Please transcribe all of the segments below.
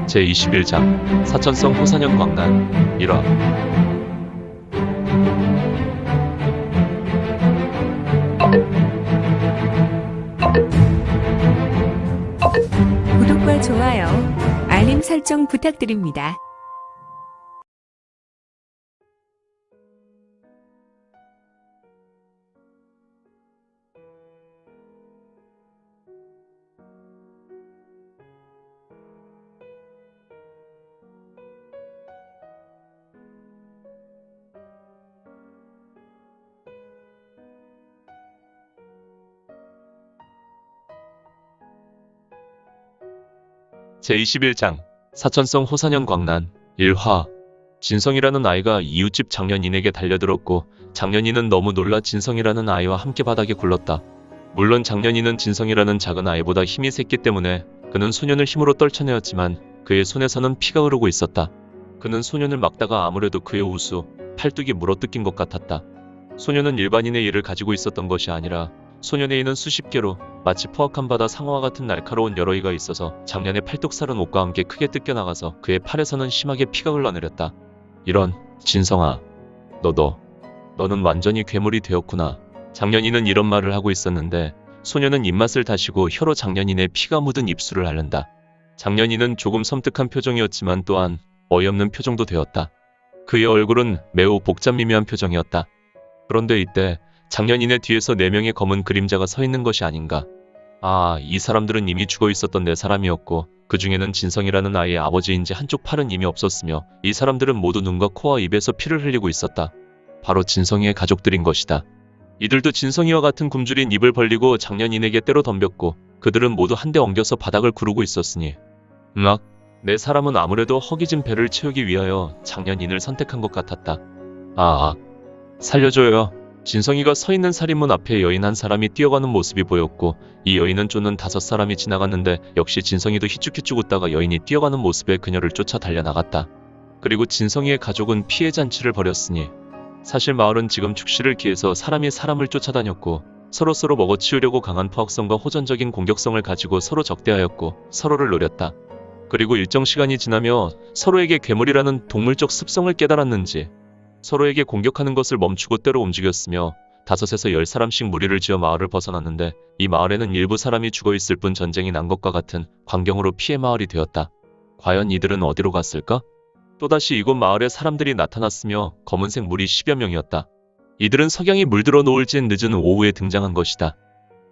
제21장 사천성 호산현 광난 1화. 구독과 좋아요, 알림 설정 부탁드립니다. 제21장 사천성 호산현 광난 1화. 진성이라는 아이가 이웃집 장년인에게 달려들었고 장년인은 너무 놀라 진성이라는 아이와 함께 바닥에 굴렀다. 물론 장년인은 진성이라는 작은 아이보다 힘이 셌기 때문에 그는 소년을 힘으로 떨쳐내었지만 그의 손에서는 피가 흐르고 있었다. 그는 소년을 막다가 아무래도 그의 우수, 팔뚝이 물어뜯긴 것 같았다. 소년은 일반인의 일을 가지고 있었던 것이 아니라 소년의 이는 수십 개로 마치 포악한 바다 상어와 같은 날카로운 여러 이가 있어서 장년의 팔뚝살은 옷과 함께 크게 뜯겨나가서 그의 팔에서는 심하게 피가 흘러내렸다. 이런, 진성아, 너는 완전히 괴물이 되었구나. 장년이는 이런 말을 하고 있었는데 소년은 입맛을 다시고 혀로 장년인의 피가 묻은 입술을 앓는다. 장년이는 조금 섬뜩한 표정이었지만 또한 어이없는 표정도 되었다. 그의 얼굴은 매우 복잡미묘한 표정이었다. 그런데 이때 장년인의 뒤에서 4명의 검은 그림자가 서 있는 것이 아닌가. 아, 이 사람들은 이미 죽어 있었던 4사람이었고 그 중에는 진성이라는 아이의 아버지인지 한쪽 팔은 이미 없었으며 이 사람들은 모두 눈과 코와 입에서 피를 흘리고 있었다. 바로 진성이의 가족들인 것이다. 이들도 진성이와 같은 굶주린 입을 벌리고 장년인에게 때로 덤볐고 그들은 모두 한데 엉겨서 바닥을 구르고 있었으니 으악, 4사람은 아무래도 허기진 배를 채우기 위하여 장년인을 선택한 것 같았다. 살려줘요. 진성이가 서 있는 살인문 앞에 여인 한 사람이 뛰어가는 모습이 보였고 이 여인은 쫓는 5사람이 지나갔는데 역시 진성이도 희죽희죽 웃다가 여인이 뛰어가는 모습에 그녀를 쫓아 달려나갔다. 그리고 진성이의 가족은 피해 잔치를 벌였으니 사실 마을은 지금 축시를 기해서 사람이 사람을 쫓아다녔고 서로 먹어치우려고 강한 포악성과 호전적인 공격성을 가지고 서로 적대하였고 서로를 노렸다. 그리고 일정 시간이 지나며 서로에게 괴물이라는 동물적 습성을 깨달았는지 서로에게 공격하는 것을 멈추고 때로 움직였으며 5에서 10사람씩 무리를 지어 마을을 벗어났는데 이 마을에는 일부 사람이 죽어있을 뿐 전쟁이 난 것과 같은 광경으로 피해 마을이 되었다. 과연 이들은 어디로 갔을까? 또다시 이곳 마을에 사람들이 나타났으며 검은색 무리 10여 명이었다. 이들은 석양이 물들어 노을진 늦은 오후에 등장한 것이다.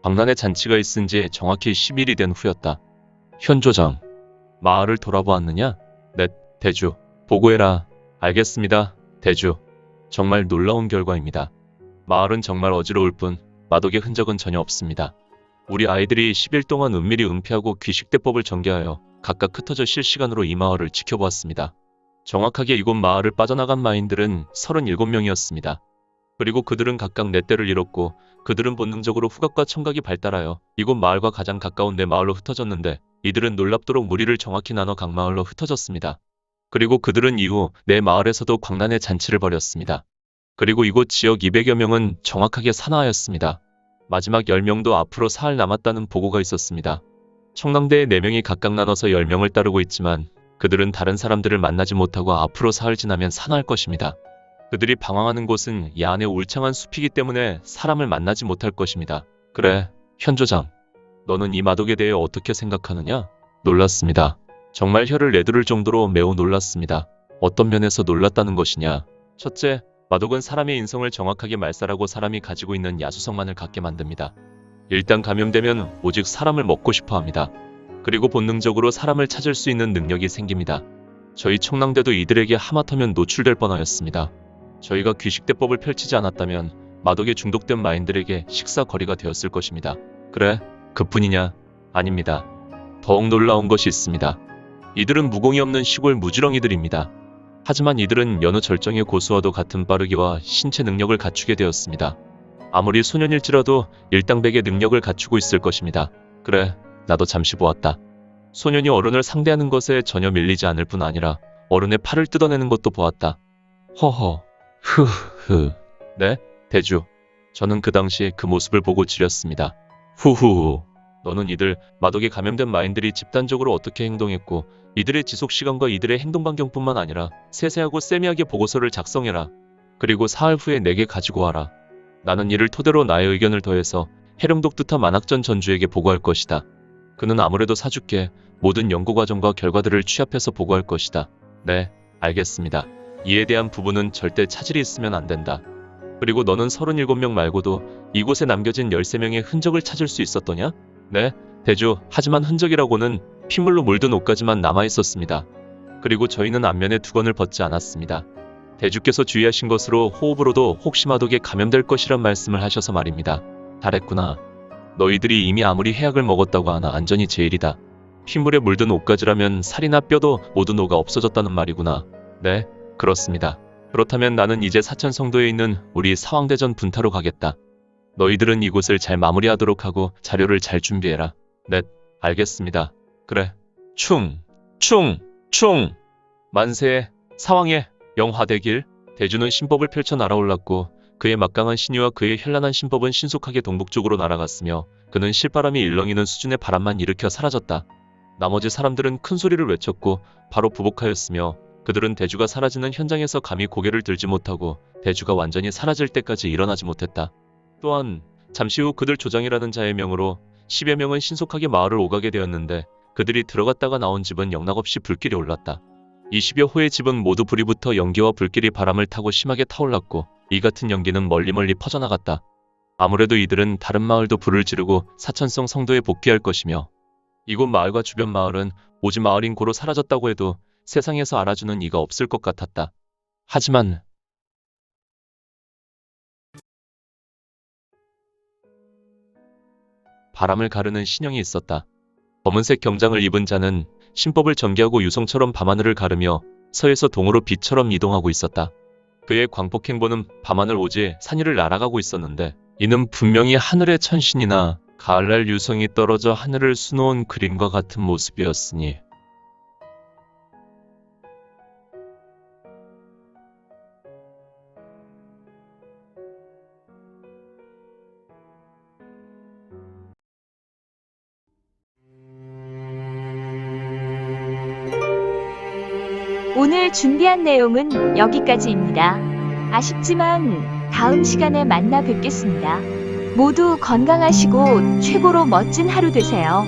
광란의 잔치가 있은 지 정확히 10일이 된 후였다. 현조정, 마을을 돌아보았느냐? 네, 대주. 보고해라. 알겠습니다. 대주. 정말 놀라운 결과입니다. 마을은 정말 어지러울 뿐 마독의 흔적은 전혀 없습니다. 우리 아이들이 10일 동안 은밀히 은폐하고 귀식대법을 전개하여 각각 흩어져 실시간으로 이 마을을 지켜보았습니다. 정확하게 이곳 마을을 빠져나간 마인들은 37명이었습니다. 그리고 그들은 각각 4대를 잃었고 그들은 본능적으로 후각과 청각이 발달하여 이곳 마을과 가장 가까운 4마을로 흩어졌는데 이들은 놀랍도록 무리를 정확히 나눠 각 마을로 흩어졌습니다. 그리고 그들은 이후 4마을에서도 광란의 잔치를 벌였습니다. 그리고 이곳 지역 200여 명은 정확하게 산화하였습니다. 마지막 10명도 앞으로 사흘 남았다는 보고가 있었습니다. 청랑대의 4명이 각각 나눠서 10명을 따르고 있지만 그들은 다른 사람들을 만나지 못하고 앞으로 사흘 지나면 산화할 것입니다. 그들이 방황하는 곳은 야안의 울창한 숲이기 때문에 사람을 만나지 못할 것입니다. 그래, 현조장. 너는 이 마독에 대해 어떻게 생각하느냐? 놀랐습니다. 정말 혀를 내두를 정도로 매우 놀랐습니다. 어떤 면에서 놀랐다는 것이냐? 첫째, 마독은 사람의 인성을 정확하게 말살하고 사람이 가지고 있는 야수성만을 갖게 만듭니다. 일단 감염되면 오직 사람을 먹고 싶어 합니다. 그리고 본능적으로 사람을 찾을 수 있는 능력이 생깁니다. 저희 청랑대도 이들에게 하마터면 노출될 뻔하였습니다. 저희가 귀식대법을 펼치지 않았다면 마독에 중독된 마인들에게 식사거리가 되었을 것입니다. 그래, 그뿐이냐? 아닙니다. 더욱 놀라운 것이 있습니다. 이들은 무공이 없는 시골 무지렁이들입니다. 하지만 이들은 여느 절정의 고수와도 같은 빠르기와 신체 능력을 갖추게 되었습니다. 아무리 소년일지라도 일당백의 능력을 갖추고 있을 것입니다. 그래, 나도 잠시 보았다. 소년이 어른을 상대하는 것에 전혀 밀리지 않을 뿐 아니라 어른의 팔을 뜯어내는 것도 보았다. 허허, 흐흐. 네, 대주. 저는 그 당시 그 모습을 보고 지렸습니다. 후후후. 너는 이들 마독에 감염된 마인들이 집단적으로 어떻게 행동했고 이들의 지속 시간과 이들의 행동 반경뿐만 아니라 세세하고 세미하게 보고서를 작성해라. 그리고 사흘 후에 내게 가지고 와라. 나는 이를 토대로 나의 의견을 더해서 해령독두타 만학전 전주에게 보고할 것이다. 그는 아무래도 사주께 모든 연구 과정과 결과들을 취합해서 보고할 것이다. 네, 알겠습니다. 이에 대한 부분은 절대 차질이 있으면 안 된다. 그리고 너는 37명 말고도 이곳에 남겨진 13명의 흔적을 찾을 수 있었더냐? 네, 대주. 하지만 흔적이라고는 피물로 물든 옷까지만 남아있었습니다. 그리고 저희는 안면에 두건을 벗지 않았습니다. 대주께서 주의하신 것으로 호흡으로도 혹시 마독에 감염될 것이란 말씀을 하셔서 말입니다. 잘했구나. 너희들이 이미 아무리 해약을 먹었다고 하나 안전이 제일이다. 피물에 물든 옷가지라면 살이나 뼈도 모두 녹아 없어졌다는 말이구나. 네, 그렇습니다. 그렇다면 나는 이제 사천성도에 있는 우리 사왕대전 분타로 가겠다. 너희들은 이곳을 잘 마무리하도록 하고 자료를 잘 준비해라. 네, 알겠습니다. 그래. 충! 만세! 사왕의 영화대길! 대주는 신법을 펼쳐 날아올랐고 그의 막강한 신유와 그의 현란한 신법은 신속하게 동북쪽으로 날아갔으며 그는 실바람이 일렁이는 수준의 바람만 일으켜 사라졌다. 나머지 사람들은 큰 소리를 외쳤고 바로 부복하였으며 그들은 대주가 사라지는 현장에서 감히 고개를 들지 못하고 대주가 완전히 사라질 때까지 일어나지 못했다. 또한 잠시 후 그들 조장이라는 자의 명으로 10여 명은 신속하게 마을을 오가게 되었는데 그들이 들어갔다가 나온 집은 영락없이 불길이 올랐다. 20여 호의 집은 모두 불이 붙어 연기와 불길이 바람을 타고 심하게 타올랐고 이 같은 연기는 멀리 퍼져나갔다. 아무래도 이들은 다른 마을도 불을 지르고 사천성 성도에 복귀할 것이며 이곳 마을과 주변 마을은 오지 마을인 고로 사라졌다고 해도 세상에서 알아주는 이가 없을 것 같았다. 하지만 바람을 가르는 신형이 있었다. 검은색 경장을 입은 자는 신법을 전개하고 유성처럼 밤하늘을 가르며 서에서 동으로 빛처럼 이동하고 있었다. 그의 광폭행보는 밤하늘 오지 산 위를 날아가고 있었는데 이는 분명히 하늘의 천신이나 가을날 유성이 떨어져 하늘을 수놓은 그림과 같은 모습이었으니 오늘 준비한 내용은 여기까지입니다. 아쉽지만 다음 시간에 만나 뵙겠습니다. 모두 건강하시고 최고로 멋진 하루 되세요.